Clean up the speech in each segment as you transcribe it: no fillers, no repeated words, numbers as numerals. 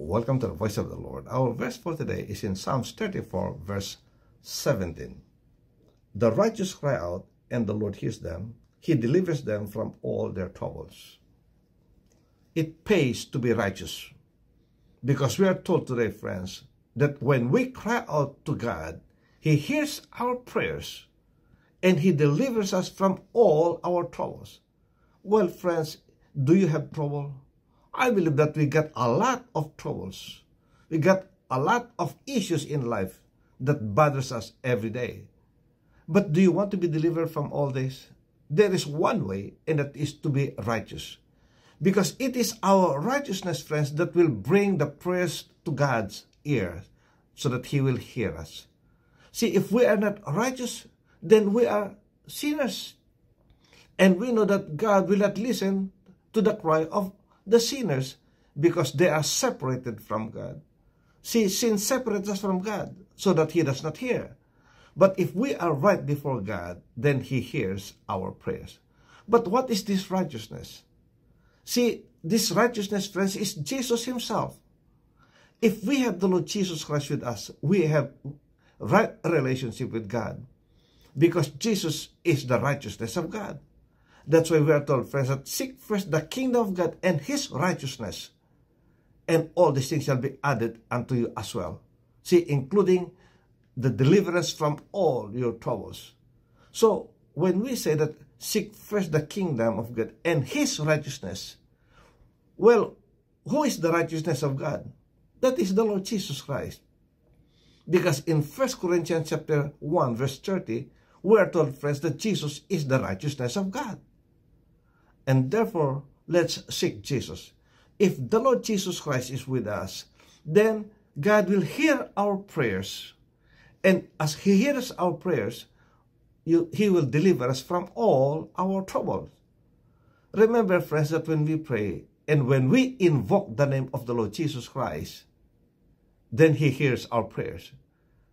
Welcome to the Voice of the Lord. Our verse for today is in Psalms 34, verse 17. The righteous cry out, and the Lord hears them. He delivers them from all their troubles. It pays to be righteous, because we are told today, friends, that when we cry out to God, He hears our prayers, and He delivers us from all our troubles. Well, friends, do you have trouble? I believe that we got a lot of troubles. We got a lot of issues in life that bothers us every day. But do you want to be delivered from all this? There is one way, and that is to be righteous. Because it is our righteousness, friends, that will bring the prayers to God's ears so that He will hear us. See, if we are not righteous, then we are sinners. And we know that God will not listen to the cry of the sinners because they are separated from God. See, sin separates us from God so that He does not hear. But if we are right before God, then He hears our prayers. But what is this righteousness? See, this righteousness, friends, is Jesus Himself. If we have the Lord Jesus Christ with us, we have right relationship with God because Jesus is the righteousness of God. That's why we are told, friends, that seek first the kingdom of God and His righteousness, and all these things shall be added unto you as well. See, including the deliverance from all your troubles. So, when we say that seek first the kingdom of God and His righteousness, well, who is the righteousness of God? That is the Lord Jesus Christ. Because in 1 Corinthians chapter 1, verse 30, we are told, friends, that Jesus is the righteousness of God. And therefore, let's seek Jesus. If the Lord Jesus Christ is with us, then God will hear our prayers. And as He hears our prayers, He will deliver us from all our troubles. Remember, friends, that when we pray and when we invoke the name of the Lord Jesus Christ, then He hears our prayers.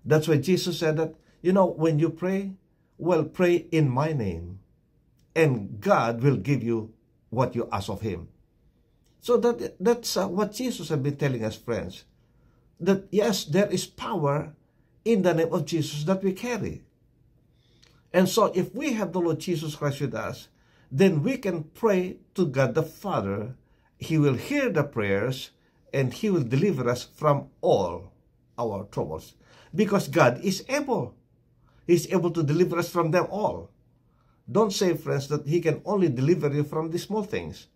That's why Jesus said that, when you pray, well, pray in my name, and God will give you what you ask of Him. So that's what Jesus has been telling us, friends, that yes, there is power in the name of Jesus that we carry. And so if we have the Lord Jesus Christ with us, then we can pray to God the Father. He will hear the prayers, and He will deliver us from all our troubles. Because God is able. He's able to deliver us from them all. Don't say, friends, that He can only deliver you from the small things.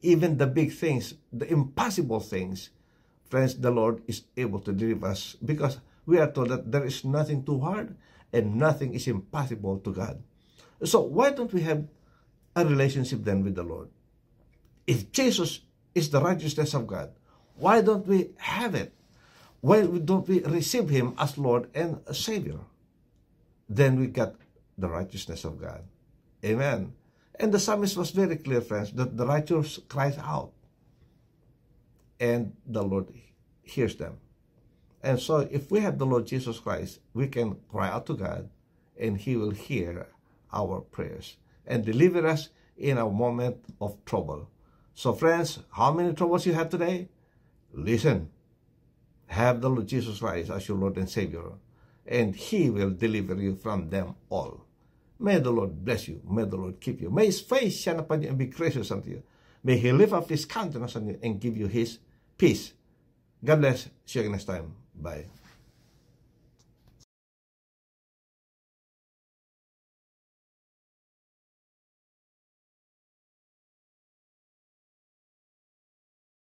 Even the big things, the impossible things, friends, the Lord is able to deliver us. Because we are told that there is nothing too hard and nothing is impossible to God. So why don't we have a relationship then with the Lord? If Jesus is the righteousness of God, why don't we have it? Why don't we receive Him as Lord and Savior? Then we get the righteousness of God. Amen. And the psalmist was very clear, friends, that the righteous cries out, and the Lord hears them. And so if we have the Lord Jesus Christ, we can cry out to God, and He will hear our prayers and deliver us in a moment of trouble. So, friends, how many troubles you have today? Listen. Have the Lord Jesus Christ as your Lord and Savior, and He will deliver you from them all. May the Lord bless you. May the Lord keep you. May His face shine upon you and be gracious unto you. May He lift up His countenance on you and give you His peace. God bless. See you next time. Bye.